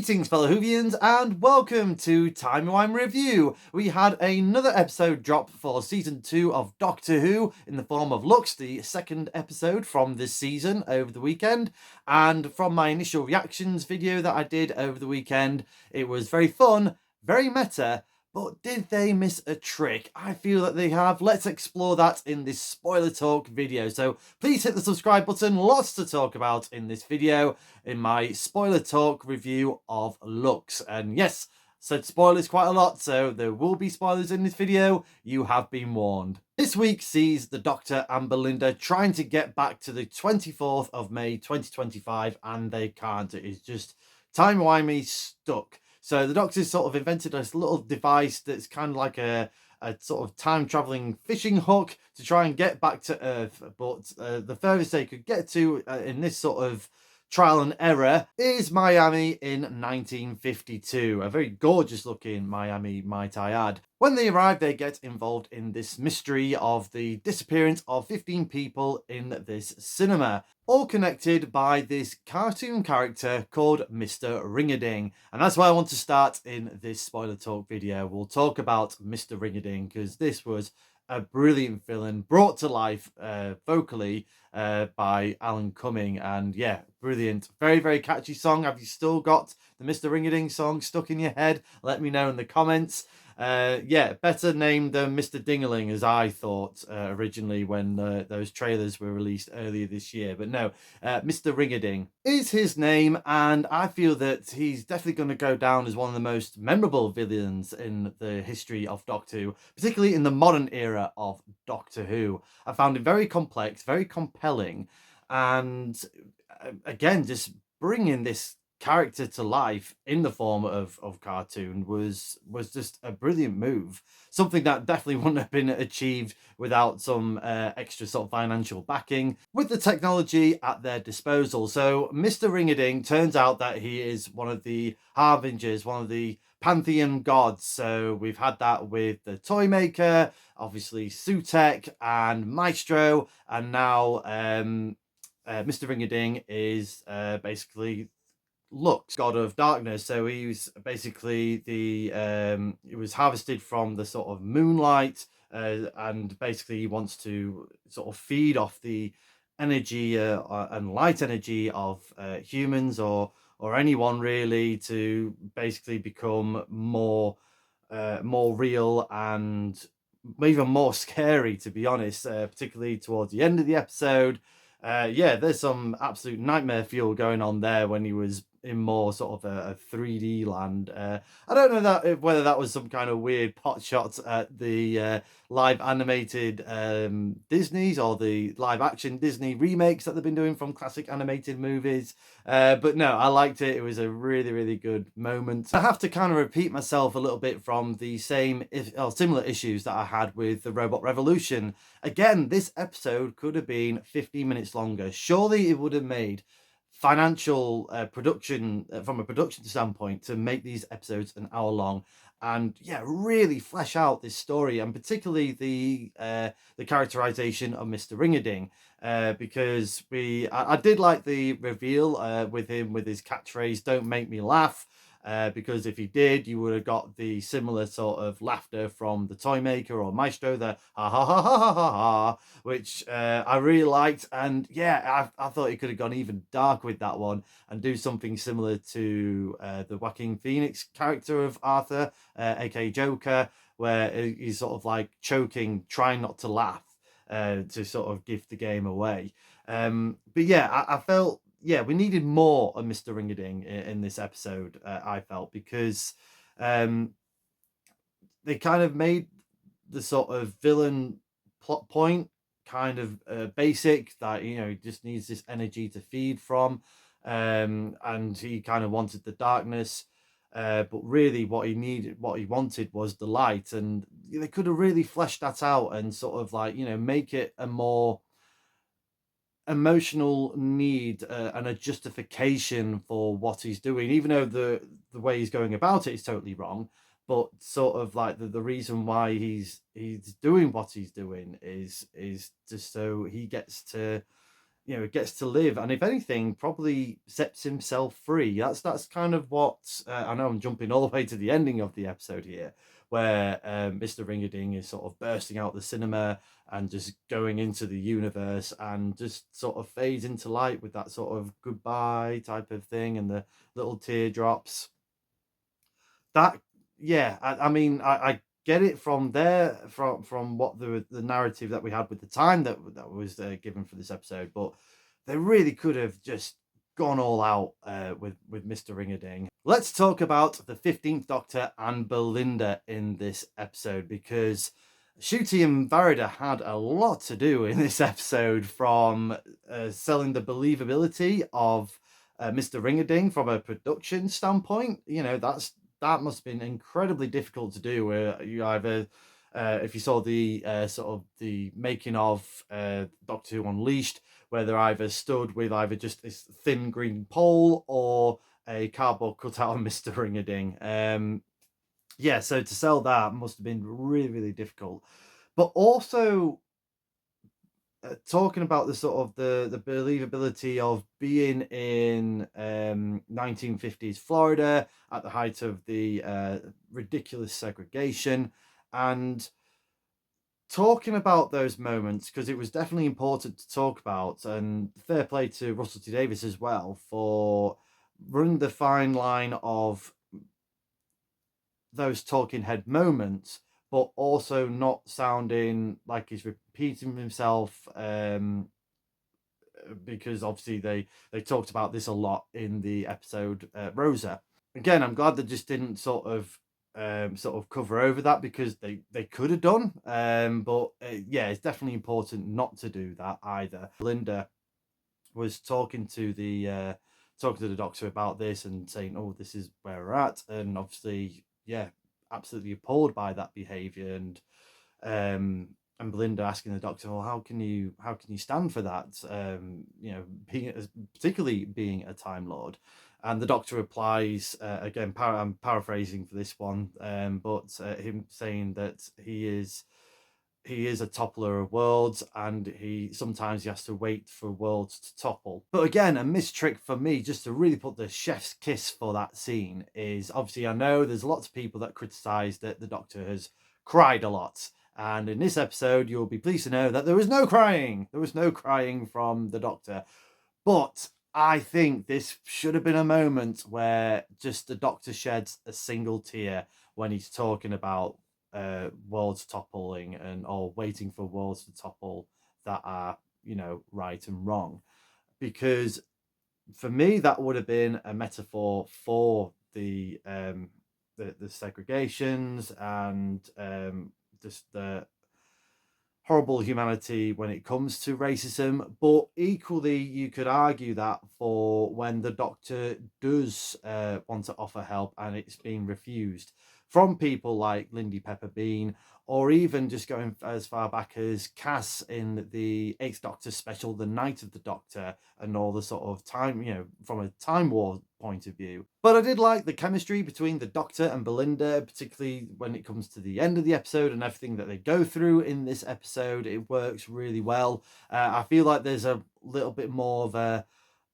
Greetings, fellow Whovians, and welcome to Timey Wimey Review. We had another episode drop for Season 2 of Doctor Who in the form of Lux, the second episode from this season over the weekend. And from my initial reactions video that I did over the weekend, it was very fun, very meta, but did they miss a trick? I feel that they have. Let's explore that in this spoiler talk video. So please hit the subscribe button. Lots to talk about in this video, in my spoiler talk review of Lux. And yes, said spoilers quite a lot, so there will be spoilers in this video. You have been warned. This week sees the Doctor and Belinda trying to get back to the 24th of May 2025, and they can't. It is just timey-wimey stuck. So the Doctor's sort of invented this little device that's kind of like a sort of time-traveling fishing hook to try and get back to Earth. But the furthest they could get to in this sort of trial and error is Miami in 1952. A very gorgeous looking Miami, might I add. When they arrive, they get involved in this mystery of the disappearance of 15 people in this cinema, all connected by this cartoon character called Mr. Ring-a-Ding. And that's why I want to start in this spoiler talk video. We'll talk about Mr. Ring-a-Ding because this was a brilliant villain brought to life vocally by Alan Cumming. And yeah, brilliant. Very, very catchy song. Have you still got the Mr. Ring-a-Ding song stuck in your head? Let me know in the comments. Yeah, better named than Mr. Dingaling, as I thought originally when those trailers were released earlier this year. But no, Mr. Ring-a-Ding is his name, and I feel that he's definitely going to go down as one of the most memorable villains in the history of Doctor Who, particularly in the modern era of Doctor Who. I found him very complex, very compelling, and again, just bringing this character to life in the form of cartoon was just a brilliant move, something that definitely wouldn't have been achieved without some extra sort of financial backing with the technology at their disposal. So Mr. Ring-a-Ding, turns out that he is one of the harbingers, one of the pantheon gods. So we've had that with the toy maker, obviously Sutek and Maestro, and now Mr. Ring-a-Ding is basically Lux, god of darkness. So he was basically the it was harvested from the sort of moonlight, and basically he wants to sort of feed off the energy and light energy of humans or anyone really, to basically become more real and even more scary, to be honest, particularly towards the end of the episode. Yeah, there's some absolute nightmare fuel going on there when he was in more sort of a 3D land. I don't know whether that was some kind of weird pot shot at the live animated Disney's or the live action Disney remakes that they've been doing from classic animated movies. But no, I liked it. It was a really, really good moment. I have to kind of repeat myself a little bit from the similar issues that I had with the Robot Revolution. Again, this episode could have been 15 minutes longer. Surely it would have made financial production from a production standpoint to make these episodes an hour long and yeah, really flesh out this story, and particularly the characterization of Mr. Ring-a-Ding, because I did like the reveal with him with his catchphrase, "Don't make me laugh." Because if he did, you would have got the similar sort of laughter from the toy maker or Maestro, the ha ha ha ha ha ha ha, which I really liked. And yeah, I thought he could have gone even dark with that one and do something similar to the Joaquin Phoenix character of Arthur, aka Joker, where he's sort of like choking, trying not to laugh to sort of give the game away. But yeah, I felt, yeah, we needed more of Mr. Ring-a-Ding in this episode, I felt, because they kind of made the sort of villain plot point kind of basic, that, you know, he just needs this energy to feed from, and he kind of wanted the darkness, but really what he wanted was the light, and they could have really fleshed that out and sort of like, you know, make it a more emotional need and a justification for what he's doing, even though the way he's going about it is totally wrong. But sort of like the reason why he's doing what he's doing is just so he gets to gets to live, and if anything, probably sets himself free. That's kind of what I know. I'm jumping all the way to the ending of the episode here, where Mr. Ringerding is sort of bursting out the cinema and just going into the universe, and just sort of fades into light with that sort of goodbye type of thing, and the little teardrops. That Yeah, I mean, I get it from there, from what the narrative that we had with the time that was given for this episode, but they really could have just gone all out with Mr. Ringerding. Let's talk about the 15th Doctor and Belinda in this episode, because Ncuti and Varida had a lot to do in this episode, from selling the believability of Mr. Ringerding from a production standpoint. That must have been incredibly difficult to do, where you either if you saw the sort of the making of Doctor Who Unleashed, where they're either stood with either just this thin green pole or a cardboard cutout of Mr. Ringerding. So to sell that must have been really, really difficult. But also talking about the sort of the believability of being in 1950s Florida at the height of the ridiculous segregation, and talking about those moments, because it was definitely important to talk about, and fair play to Russell T Davies as well for running the fine line of those talking head moments, but also not sounding like he's repeating himself, because obviously they talked about this a lot in the episode Rosa. Again, I'm glad they just didn't sort of cover over that, because they could have done, but yeah, it's definitely important not to do that either. Linda was talking to the Doctor about this and saying, "Oh, this is where we're at," and obviously, yeah, absolutely appalled by that behaviour, and Belinda asking the Doctor, "Well, how can you stand for that? Particularly being a Time Lord." And the Doctor replies, again, I'm paraphrasing for this one, but him saying that he is a toppler of worlds, and he has to wait for worlds to topple. But again, a missed trick for me, just to really put the chef's kiss for that scene, is obviously I know there's lots of people that criticise that the Doctor has cried a lot. And in this episode, you'll be pleased to know that there was no crying. There was no crying from the Doctor. But I think this should have been a moment where just the Doctor sheds a single tear when he's talking about worlds toppling, or waiting for worlds to topple that are, right and wrong. Because for me, that would have been a metaphor for the segregations, and just the horrible humanity when it comes to racism. But equally, you could argue that for when the Doctor does want to offer help and it's being refused from people like Lindy Pepper Bean, or even just going as far back as Cass in the Eighth Doctor special, The Night of the Doctor, and all the sort of time, from a Time War point of view. But I did like the chemistry between the Doctor and Belinda, particularly when it comes to the end of the episode and everything that they go through in this episode. It works really well. I feel like there's a little bit more of an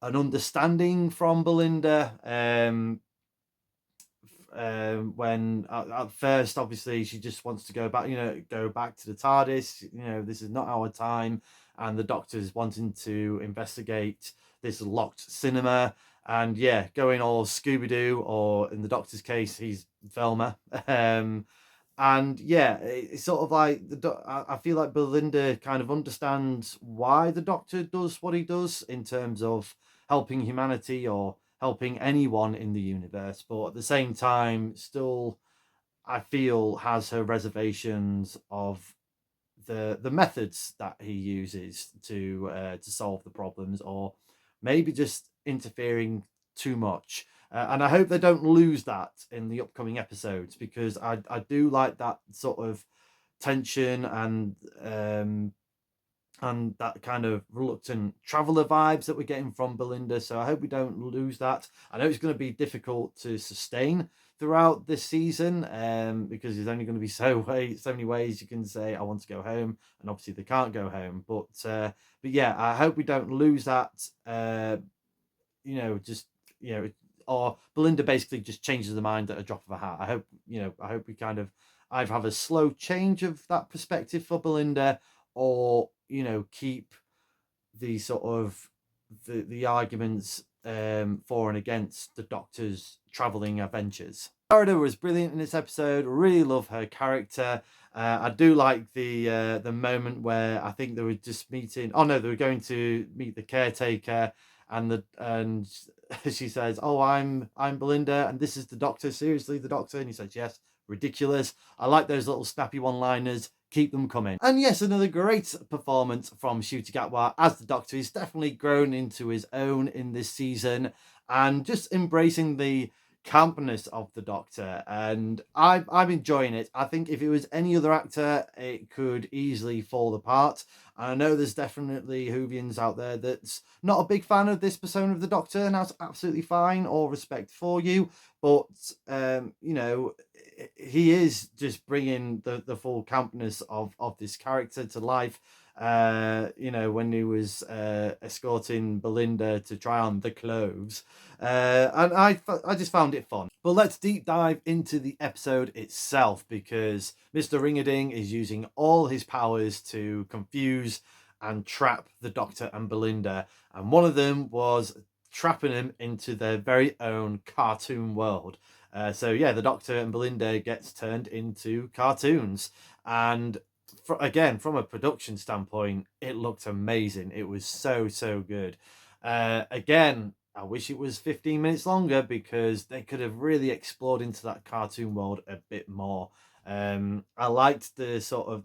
understanding from Belinda. When at first, obviously, she just wants to go back to the TARDIS. This is not our time, and the Doctor's wanting to investigate this locked cinema, and yeah, going all Scooby-Doo, or in the Doctor's case, he's Velma. And yeah, it's sort of like I feel like Belinda kind of understands why the Doctor does what he does in terms of helping humanity or helping anyone in the universe, but at the same time, still, I feel, has her reservations of the methods that he uses to solve the problems, or maybe just interfering too much. And I hope they don't lose that in the upcoming episodes, because I do like that sort of tension and and that kind of reluctant traveller vibes that we're getting from Belinda. So I hope we don't lose that. I know it's going to be difficult to sustain throughout this season, because there's only going to be so many ways you can say I want to go home, and obviously they can't go home. But yeah, I hope we don't lose that. Just or Belinda basically just changes the mind at a drop of a hat. I hope we kind of either have a slow change of that perspective for Belinda, or keep the sort of the arguments for and against the Doctor's traveling adventures. Florida was brilliant in this episode. Really love her character. I do like the moment where I think they were just meeting. Oh no, they were going to meet the caretaker, and she says, "Oh, I'm Belinda, and this is the Doctor. Seriously, the Doctor?" And he says, "Yes." Ridiculous. I like those little snappy one-liners. Keep them coming. And yes, another great performance from Ncuti Gatwa as the Doctor. He's definitely grown into his own in this season, and just embracing the campness of the Doctor, and I'm enjoying it. I think if it was any other actor, it could easily fall apart. I know there's definitely Whovians out there that's not a big fan of this persona of the Doctor, and that's absolutely fine. All respect for you, but he is just bringing the full campness of this character to life. When he was escorting Belinda to try on the clothes, and I just found it fun. But let's deep dive into the episode itself, because Mr. Ring-a-Ding is using all his powers to confuse and trap the Doctor and Belinda, and one of them was trapping him into their very own cartoon world. So yeah, the Doctor and Belinda gets turned into cartoons, and again, from a production standpoint, it looked amazing. It was so good. Again, I wish it was 15 minutes longer, because they could have really explored into that cartoon world a bit more. I liked the sort of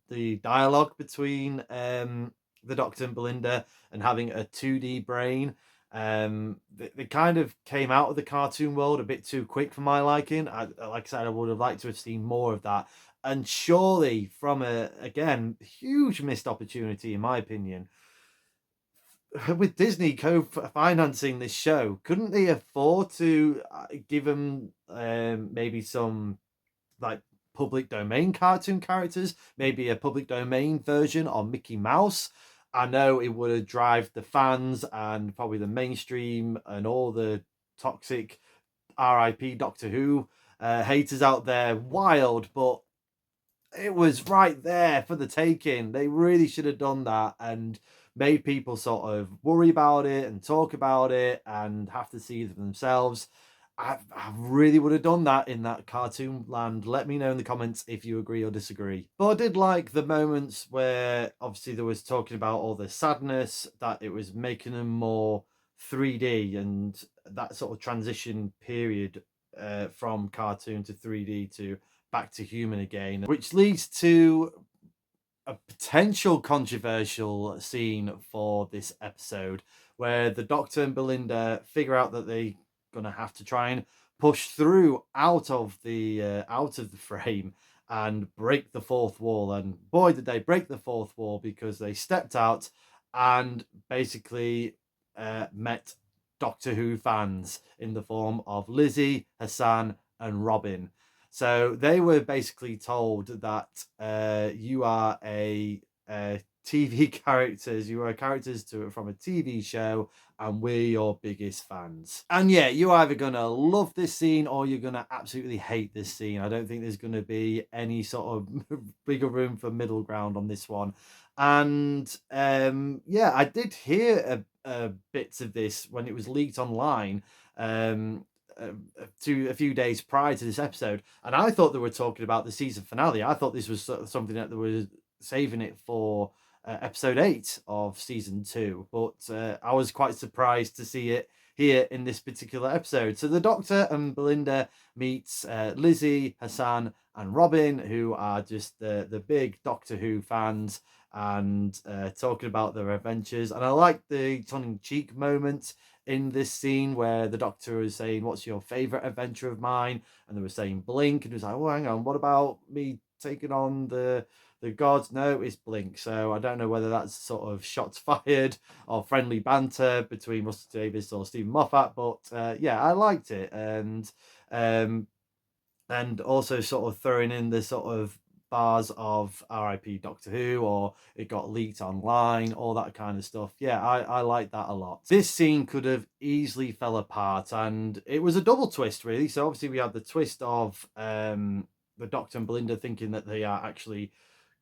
the dialogue between the Doctor and Belinda, and having a 2D brain. They kind of came out of the cartoon world a bit too quick for my liking. Like I said, I would have liked to have seen more of that. And surely, from a again huge missed opportunity in my opinion, with Disney co-financing this show, couldn't they afford to give them maybe some like public domain cartoon characters, maybe a public domain version of Mickey Mouse? I know it would have drive the fans and probably the mainstream and all the toxic RIP Doctor Who haters out there wild, but it was right there for the taking. They really should have done that and made people sort of worry about it and talk about it and have to see it for themselves. I really would have done that in that cartoon land. Let me know in the comments if you agree or disagree. But I did like the moments where obviously there was talking about all the sadness, that it was making them more 3D, and that sort of transition period from cartoon to 3D to back to human again, which leads to a potential controversial scene for this episode, where the Doctor and Belinda figure out that they're gonna have to try and push through out of the frame and break the fourth wall. And boy, did they break the fourth wall, because they stepped out and basically met Doctor Who fans in the form of Lizzie, Hassan, and Robin. So they were basically told that you are a TV characters, you are characters from a TV show, and we're your biggest fans. And yeah, you're either gonna love this scene or you're gonna absolutely hate this scene. I don't think there's gonna be any sort of bigger room for middle ground on this one. And yeah, I did hear bits of this when it was leaked online. To a few days prior to this episode, and I thought they were talking about the season finale. I thought this was sort of something that they were saving it for episode 8 of season 2, but I was quite surprised to see it here in this particular episode. So the Doctor and Belinda meets Lizzie, Hassan, and Robin, who are just the big Doctor Who fans, and talking about their adventures. And I like the tongue-in-cheek moment in this scene where the Doctor is saying, "What's your favorite adventure of mine?" And they were saying Blink, and he was like, "Oh, hang on, what about me taking on the the gods. No, it's Blink. So I don't know whether that's sort of shots fired or friendly banter between Russell T Davies or Stephen Moffat, but yeah, I liked it. Um, and also sort of throwing in the sort of bars of RIP Doctor Who, or it got leaked online, all that kind of stuff. Yeah, I like that a lot. This scene could have easily fell apart, and it was a double twist, really. So obviously we had the twist of the Doctor and Belinda thinking that they are actually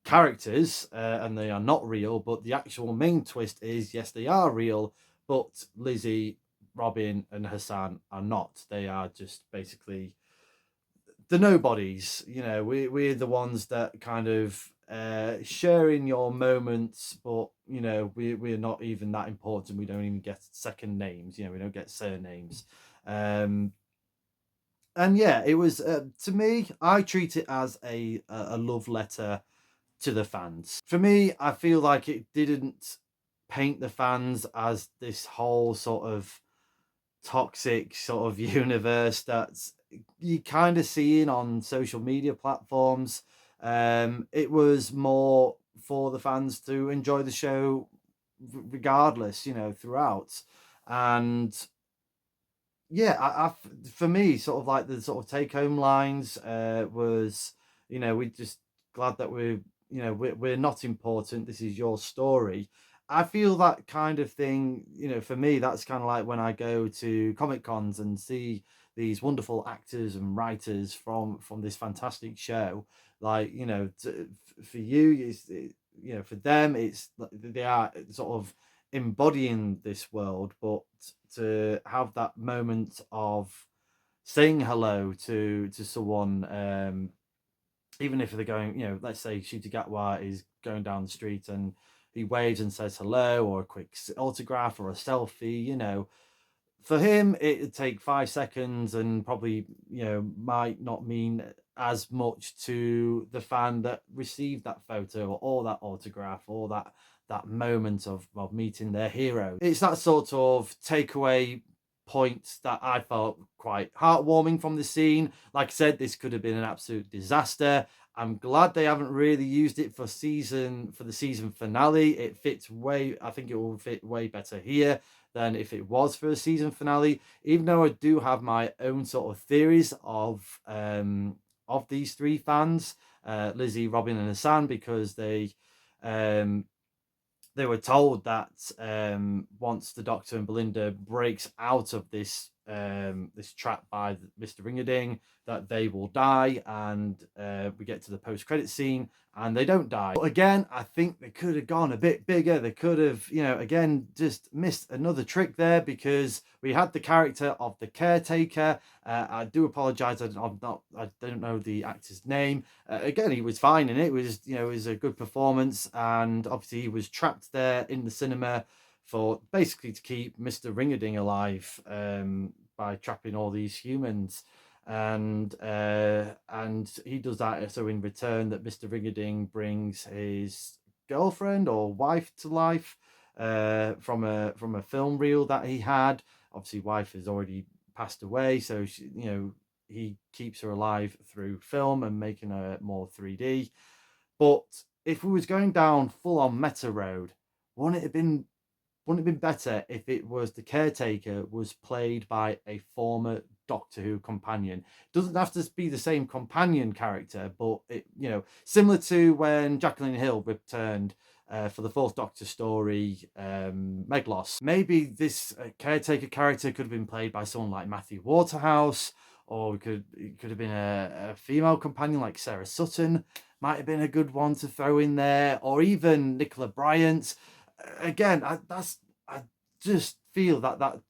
characters and they are not real, but the actual main twist is yes, they are real, but Lizzie, Robin, and Hassan are not. They are just basically the nobodies. You know, we're the ones that kind of sharing your moments, but you know, we're not even that important. We don't even get second names. You know, we don't get surnames. Um, and yeah, it was to me, I treat it as a love letter to the fans. For me, I feel like it didn't paint the fans as this whole sort of toxic sort of universe that's you kind of seeing on social media platforms. It was more for the fans to enjoy the show regardless, you know, throughout. And yeah, for me, sort of like the sort of take home lines was, you know, we just glad that we're not important. This is your story. I feel that kind of thing, you know, for me, that's kind of like when I go to Comic Cons and see these wonderful actors and writers from this fantastic show. Like, you know, for you, you know, for them, it's they are sort of embodying this world, but to have that moment of saying hello to someone, even if they're going, you know, let's say Shooty Gatwa is going down the street and he waves and says hello, or a quick autograph or a selfie, you know, for him it'd take 5 seconds and probably, you know, might not mean as much to the fan that received that photo or that autograph or that moment of meeting their hero. It's that sort of takeaway points that I felt quite heartwarming from the scene. Like I said, this could have been an absolute disaster. I'm glad they haven't really used it for the season finale. It fits way, I think it will fit way better here than if it was for a season finale. Even though I do have my own sort of theories of these three fans, Lizzie, Robin, and Hassan, because um they were told that once the Doctor and Belinda breaks out of this trap by Mr. Ringerding, that they will die, and we get to the post-credit scene and they don't die. But again, I think they could have gone a bit bigger. They could have, you know, again, just missed another trick there, because we had the character of the caretaker. I do apologize, I don't know the actor's name. Again, he was fine in it. It was, you know, it was a good performance, and obviously he was trapped there in the cinema for basically to keep Mr. Ringerding alive, by trapping all these humans. And he does that so in return that Mr. Ringerding brings his girlfriend or wife to life, from a film reel that he had. Obviously wife has already passed away, so she, you know, he keeps her alive through film and making her more 3D. But if we was going down full on meta road, wouldn't it have been wouldn't it have been better if it was the caretaker was played by a former Doctor Who companion? It doesn't have to be the same companion character, but it, you know, similar to when Jacqueline Hill returned for the fourth Doctor story, Meglos. Maybe this caretaker character could have been played by someone like Matthew Waterhouse, or it could have been a female companion like Sarah Sutton. Might have been a good one to throw in there, or even Nicola Bryant. Again, I just feel that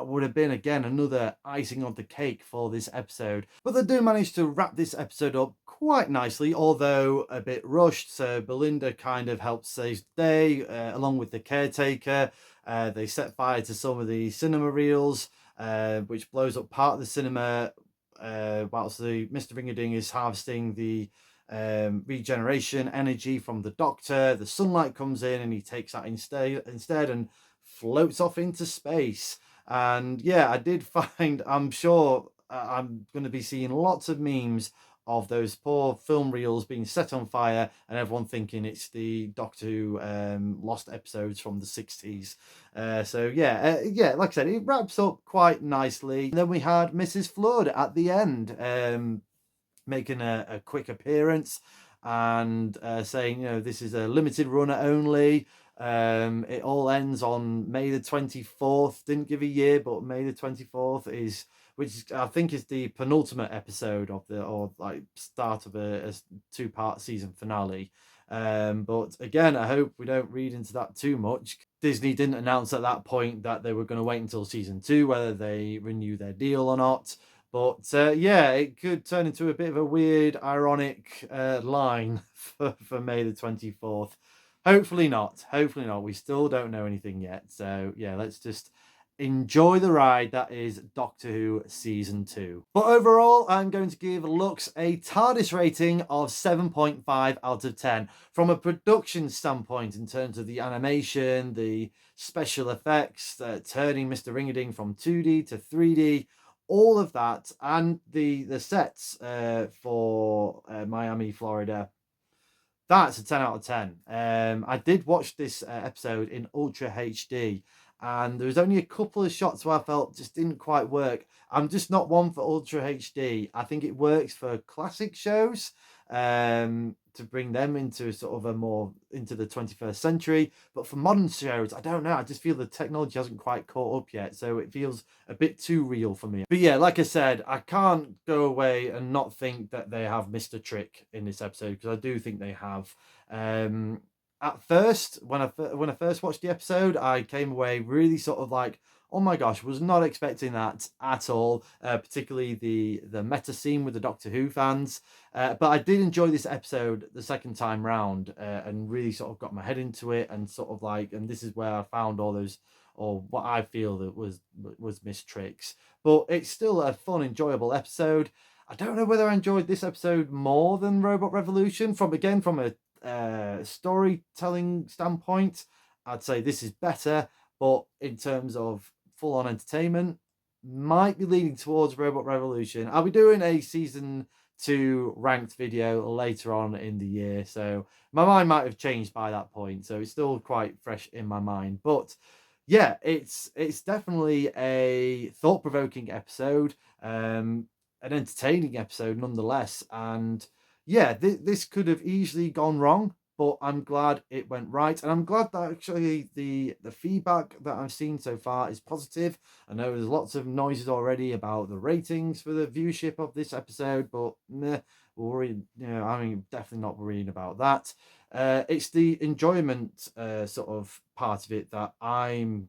would have been again another icing on the cake for this episode. But they do manage to wrap this episode up quite nicely, although a bit rushed. So Belinda kind of helps save the day, along with the caretaker. They set fire to some of the cinema reels, which blows up part of the cinema, whilst the Mr. Ringerding is harvesting the regeneration energy from the Doctor. The sunlight comes in and he takes that instead and floats off into space. And yeah, I did find, I'm sure I'm going to be seeing lots of memes of those poor film reels being set on fire and everyone thinking it's the Doctor Who lost episodes from the 60s. Yeah, like I said, it wraps up quite nicely. And then we had Mrs. Flood at the end, making a quick appearance and saying, this is a limited runner only. It all ends on May the 24th. Didn't give a year, but May the 24th is, which I think is the penultimate episode of start of a 2-part season finale. But again, I hope we don't read into that too much. Disney didn't announce at that point that they were going to wait until season 2, whether they renew their deal or not. But yeah, it could turn into a bit of a weird, ironic line for May the 24th. Hopefully not. Hopefully not. We still don't know anything yet. So yeah, let's just enjoy the ride that is Doctor Who Season 2. But overall, I'm going to give Lux a TARDIS rating of 7.5 out of 10. From a production standpoint, in terms of the animation, the special effects, turning Mr. Ringading from 2D to 3D, all of that, and the sets for Miami, Florida, that's a 10 out of 10. I did watch this episode in Ultra HD, and there was only a couple of shots where I felt just didn't quite work. I'm just not one for Ultra HD. I think it works for classic shows, to bring them into sort of a more into the 21st century. But for modern shows, I don't know. I just feel the technology hasn't quite caught up yet. So it feels a bit too real for me. But yeah, like I said, I can't go away and not think that they have missed a trick in this episode, because I do think they have. At first, when I first watched the episode, I came away really sort of like, oh my gosh, was not expecting that at all, particularly the meta scene with the Doctor Who fans. But I did enjoy this episode the second time round, and really sort of got my head into it, and sort of like, and this is where I found all those, or what I feel that was missed tricks. But it's still a fun, enjoyable episode. I don't know whether I enjoyed this episode more than Robot Revolution. From a storytelling standpoint, I'd say this is better, but in terms of full-on entertainment, might be leaning towards Robot Revolution. I'll be doing a season 2 ranked video later on in the year, so my mind might have changed by that point, so it's still quite fresh in my mind. But yeah, it's definitely a thought-provoking episode, an entertaining episode nonetheless. And yeah, this could have easily gone wrong, but I'm glad it went right. And I'm glad that actually the feedback that I've seen so far is positive. I know there's lots of noises already about the ratings for the viewership of this episode, but meh, I'm definitely not worrying about that. It's the enjoyment sort of part of it that I'm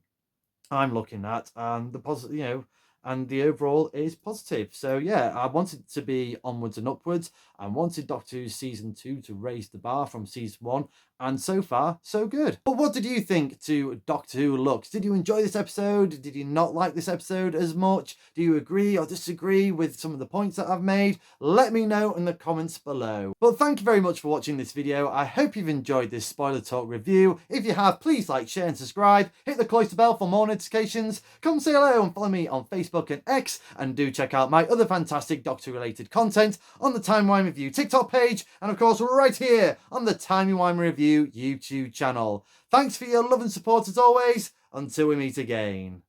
looking at, and the positive, and the overall is positive. So yeah, I wanted to be onwards and upwards. I wanted Doctor Who Season 2 to raise the bar from Season 1, and so far, so good. But what did you think to Doctor Who Lux? Did you enjoy this episode? Did you not like this episode as much? Do you agree or disagree with some of the points that I've made? Let me know in the comments below. But thank you very much for watching this video. I hope you've enjoyed this spoiler talk review. If you have, please like, share and subscribe. Hit the cloister bell for more notifications. Come say hello and follow me on Facebook and X, and do check out my other fantastic Doctor related content on the Timey Wimey Review TikTok page, and of course right here on the Timey Wimey Review YouTube channel. Thanks for your love and support as always. Until we meet again.